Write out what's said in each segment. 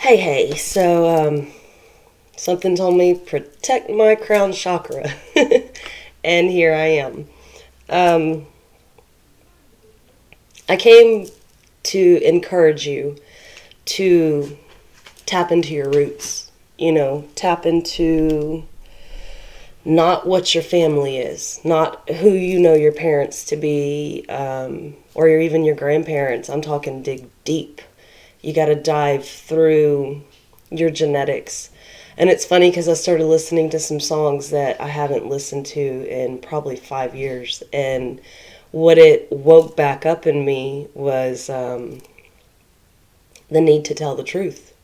Hey, something told me protect my crown chakra. And here I am. Um, I came to encourage you to tap into your roots. Tap into not what your family is, not who you know your parents to be, or even your grandparents. I'm talking dig deep. You got to dive through your genetics. And it's funny because I started listening to some songs that I haven't listened to in probably 5 years. And what it woke back up in me was the need to tell the truth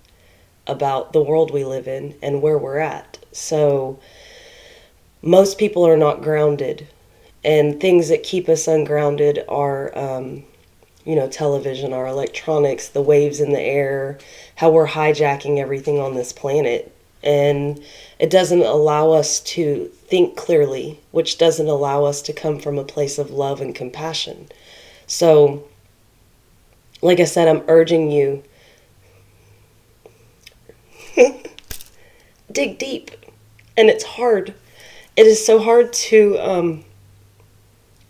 about the world we live in and where we're at. So, most people are not grounded. And things that keep us ungrounded are television, our electronics, the waves in the air, how we're hijacking everything on this planet. And it doesn't allow us to think clearly, which doesn't allow us to come from a place of love and compassion. So, like I said, I'm urging you, dig deep. And it's hard. It is so hard to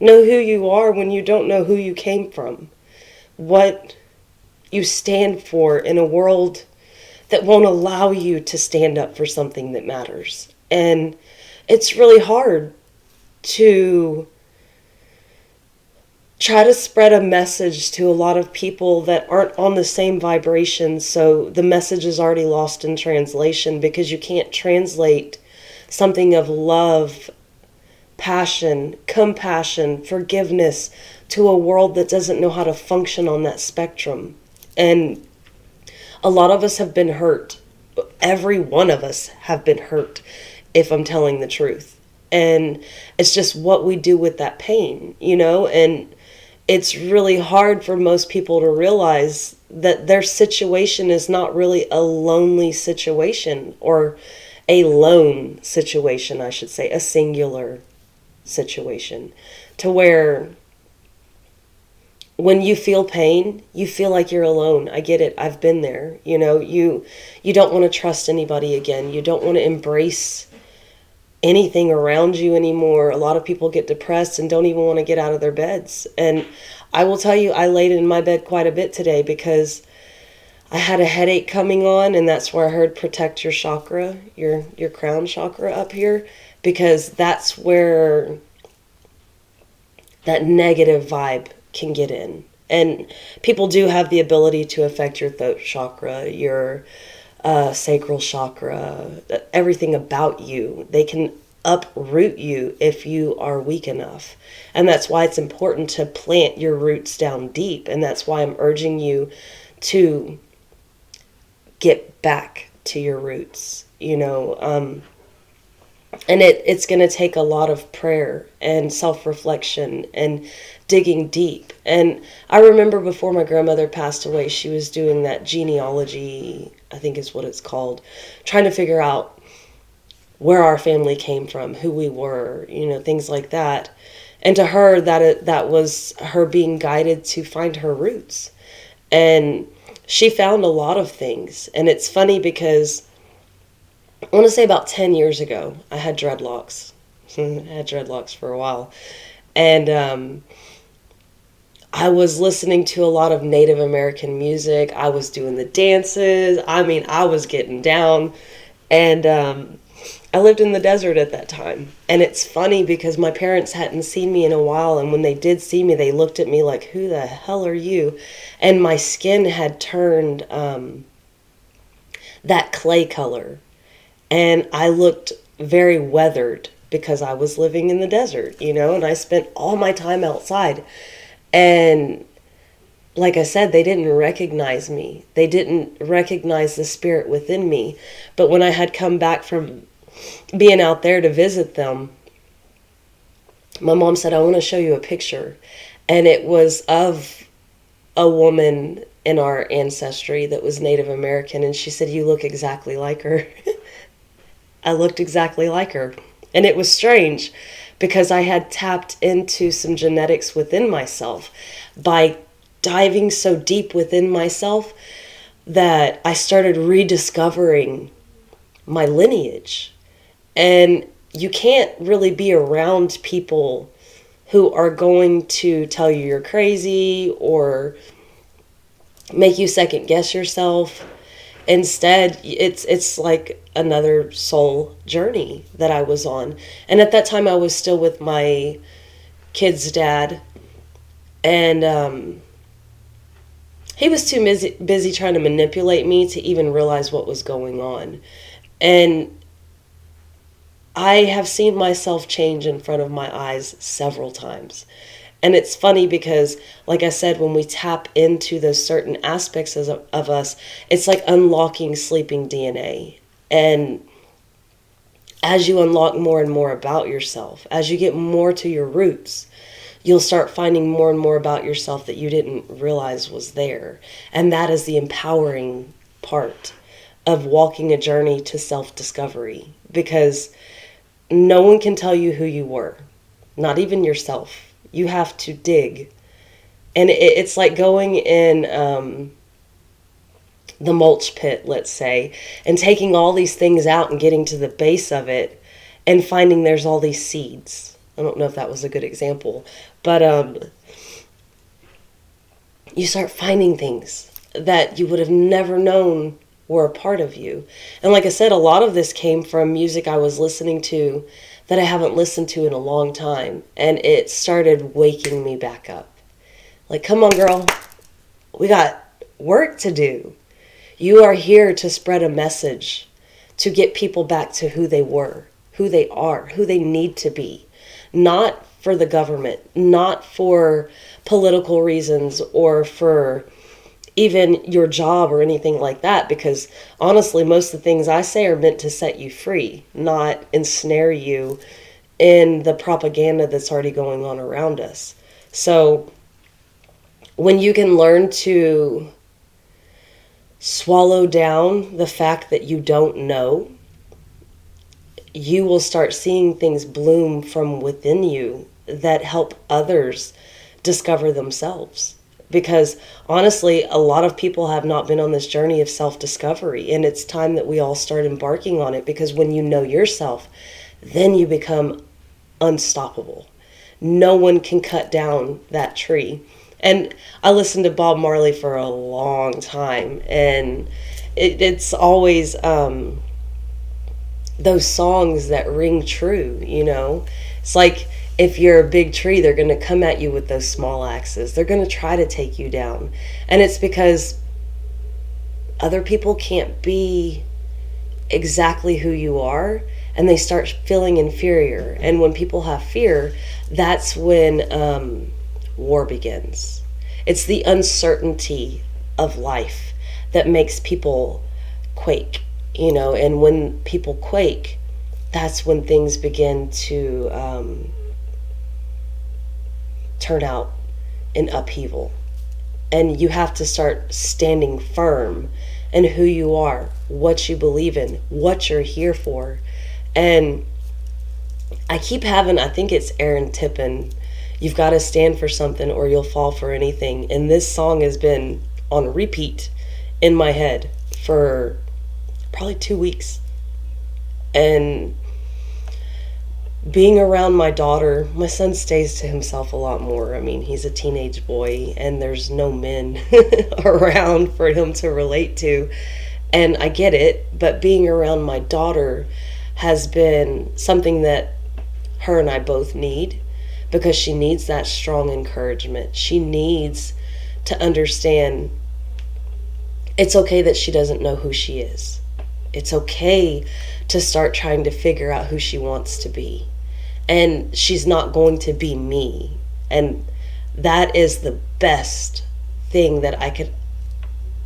know who you are when you don't know who you came from, what you stand for in a world that won't allow you to stand up for something that matters. And it's really hard to try to spread a message to a lot of people that aren't on the same vibration, so the message is already lost in translation because you can't translate something of love, passion, compassion, forgiveness to a world that doesn't know how to function on that spectrum. And a lot of us have been hurt. Every one of us have been hurt, if I'm telling the truth. And it's just what we do with that pain, and it's really hard for most people to realize that their situation is not really a lonely situation, or a lone situation, I should say, a singular situation, to where when you feel pain, you feel like you're alone. I get it. I've been there. You don't want to trust anybody again. You don't want to embrace anything around you anymore. A lot of people get depressed and don't even want to get out of their beds. And I will tell you, I laid in my bed quite a bit today because I had a headache coming on, and that's where I heard protect your chakra, your crown chakra up here, because that's where that negative vibe can get in. And people do have the ability to affect your throat chakra, your sacral chakra, everything about you. They can uproot you if you are weak enough. And that's why it's important to plant your roots down deep. And that's why I'm urging you to get back to your roots, and it's going to take a lot of prayer and self-reflection and digging deep. And I remember before my grandmother passed away, she was doing that genealogy, I think is what it's called, trying to figure out where our family came from, who we were, things like that. And to her, that was her being guided to find her roots. And she found a lot of things. And it's funny because I want to say about 10 years ago, I had dreadlocks. I had dreadlocks for a while. And I was listening to a lot of Native American music. I was doing the dances. I was getting down. And I lived in the desert at that time. And it's funny because my parents hadn't seen me in a while. And when they did see me, they looked at me like, who the hell are you? And my skin had turned that clay color. And I looked very weathered because I was living in the desert, and I spent all my time outside. And like I said, they didn't recognize me. They didn't recognize the spirit within me. But when I had come back from being out there to visit them, my mom said, I want to show you a picture. And it was of a woman in our ancestry that was Native American. And she said, you look exactly like her. I looked exactly like her. And it was strange because I had tapped into some genetics within myself. By diving so deep within myself, that I started rediscovering my lineage. And you can't really be around people who are going to tell you you're crazy or make you second guess yourself. Instead, it's like another soul journey that I was on. And at that time I was still with my kid's dad, and he was too busy trying to manipulate me to even realize what was going on. And I have seen myself change in front of my eyes several times. And it's funny because, like I said, when we tap into those certain aspects of us, it's like unlocking sleeping DNA. And as you unlock more and more about yourself, as you get more to your roots, you'll start finding more and more about yourself that you didn't realize was there. And that is the empowering part of walking a journey to self-discovery, because no one can tell you who you were, not even yourself. You have to dig. And it's like going in the mulch pit, let's say, and taking all these things out and getting to the base of it and finding there's all these seeds. I don't know if that was a good example, but you start finding things that you would have never known were a part of you. And like I said, a lot of this came from music I was listening to that I haven't listened to in a long time. And it started waking me back up. Like, come on, girl. We got work to do. You are here to spread a message, to get people back to who they were, who they are, who they need to be. Not for the government, not for political reasons or for even your job or anything like that, because honestly, most of the things I say are meant to set you free, not ensnare you in the propaganda that's already going on around us. So when you can learn to swallow down the fact that you don't know, you will start seeing things bloom from within you that help others discover themselves. Because honestly, a lot of people have not been on this journey of self-discovery, and it's time that we all start embarking on it, because when you know yourself, then you become unstoppable. No one can cut down that tree. And I listened to Bob Marley for a long time, and it's always those songs that ring true, you know? It's like, if you're a big tree, they're going to come at you with those small axes. They're going to try to take you down. And it's because other people can't be exactly who you are, and they start feeling inferior. And when people have fear, that's when war begins. It's the uncertainty of life that makes people quake, you know, and when people quake, that's when things begin to turn out in upheaval. And you have to start standing firm in who you are, what you believe in, what you're here for. And I keep having, I think it's Aaron Tippin, you've got to stand for something or you'll fall for anything. And this song has been on repeat in my head for probably 2 weeks. And being around my daughter, my son stays to himself a lot more. I mean, he's a teenage boy and there's no men around for him to relate to. And I get it, but being around my daughter has been something that her and I both need, because she needs that strong encouragement. She needs to understand it's okay that she doesn't know who she is. It's okay to start trying to figure out who she wants to be. And she's not going to be me. And that is the best thing that I could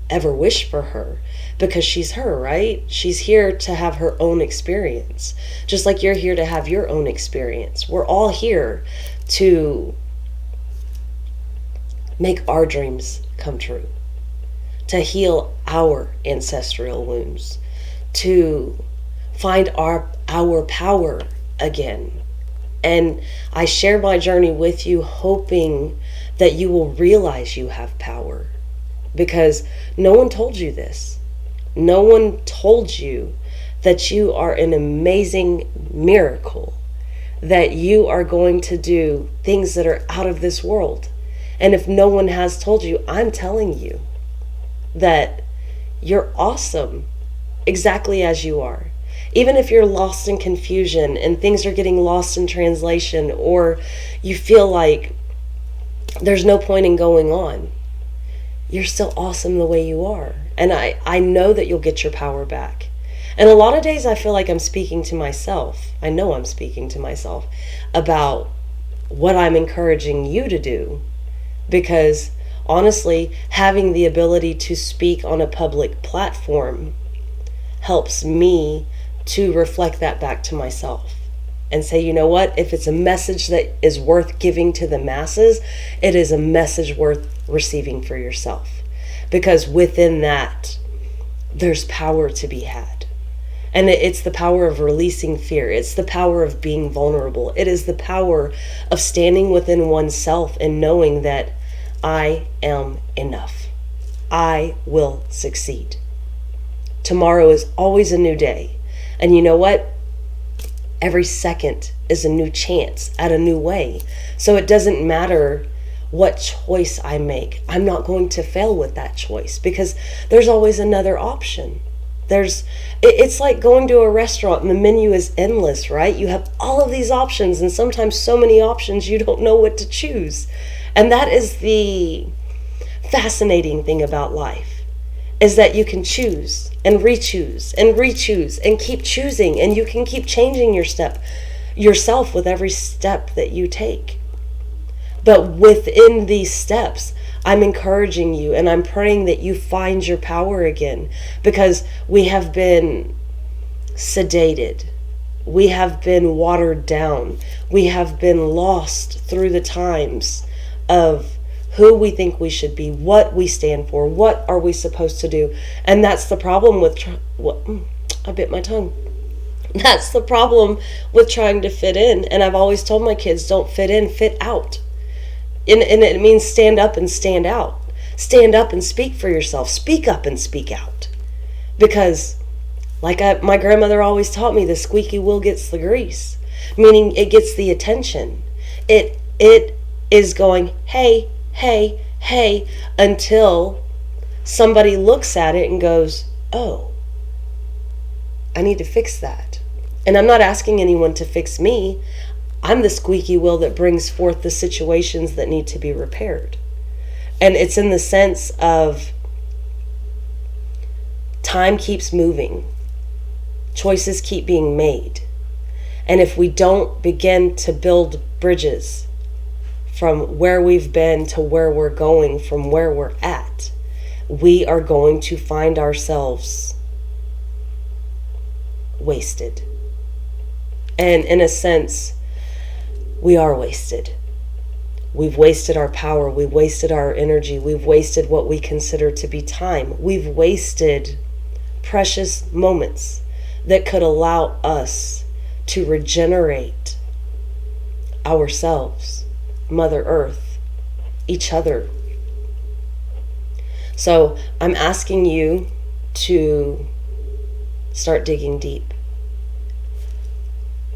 ever wish for her, because she's her, right? She's here to have her own experience, just like you're here to have your own experience. We're all here to make our dreams come true, to heal our ancestral wounds, to find our power again. And I share my journey with you, hoping that you will realize you have power, because no one told you this. No one told you that you are an amazing miracle, that you are going to do things that are out of this world. And if no one has told you, I'm telling you that you're awesome exactly as you are. Even if you're lost in confusion and things are getting lost in translation, or you feel like there's no point in going on, you're still awesome the way you are. And I know that you'll get your power back. And a lot of days I feel like I'm speaking to myself. I know I'm speaking to myself about what I'm encouraging you to do. Because honestly, having the ability to speak on a public platform helps me to reflect that back to myself and say, you know what? If it's a message that is worth giving to the masses, it is a message worth receiving for yourself. Because within that, there's power to be had. And it's the power of releasing fear. It's the power of being vulnerable. It is the power of standing within oneself and knowing that I am enough. I will succeed. Tomorrow is always a new day. And you know what? Every second is a new chance at a new way. So it doesn't matter what choice I make. I'm not going to fail with that choice because there's always another option. It's like going to a restaurant and the menu is endless, right? You have all of these options and sometimes so many options you don't know what to choose. And that is the fascinating thing about life, is that you can choose and re-choose and keep choosing, and you can keep changing yourself with every step that you take. But within these steps, I'm encouraging you and I'm praying that you find your power again, because we have been sedated. We have been watered down. We have been lost through the times of who we think we should be, what we stand for, what are we supposed to do. And that's the problem with, I bit my tongue. That's the problem with trying to fit in. And I've always told my kids, don't fit in, fit out. And it means stand up and stand out. Stand up and speak for yourself. Speak up and speak out. Because my grandmother always taught me, the squeaky wheel gets the grease. Meaning it gets the attention. It is going, hey, hey, hey, until somebody looks at it and goes, oh, I need to fix that. And I'm not asking anyone to fix me. I'm the squeaky wheel that brings forth the situations that need to be repaired. And it's in the sense of time keeps moving. Choices keep being made. And if we don't begin to build bridges from where we've been to where we're going, from where we're at, we are going to find ourselves wasted. And in a sense, we are wasted. We've wasted our power. We've wasted our energy. We've wasted what we consider to be time. We've wasted precious moments that could allow us to regenerate ourselves, Mother Earth, each other. So I'm asking you to start digging deep.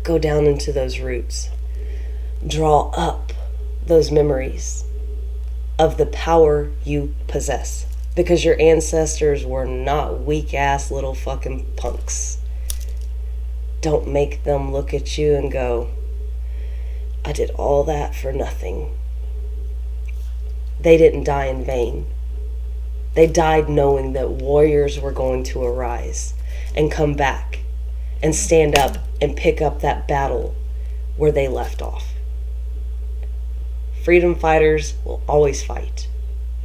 Go down into those roots. Draw up those memories of the power you possess, because your ancestors were not weak ass little fucking punks. Don't make them look at you and go, I did all that for nothing. They didn't die in vain. They died knowing that warriors were going to arise and come back and stand up and pick up that battle where they left off. Freedom fighters will always fight.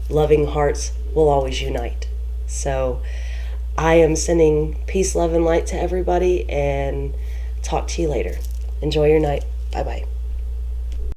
Loving hearts will always unite. So I am sending peace, love, and light to everybody, and talk to you later. Enjoy your night. Bye-bye.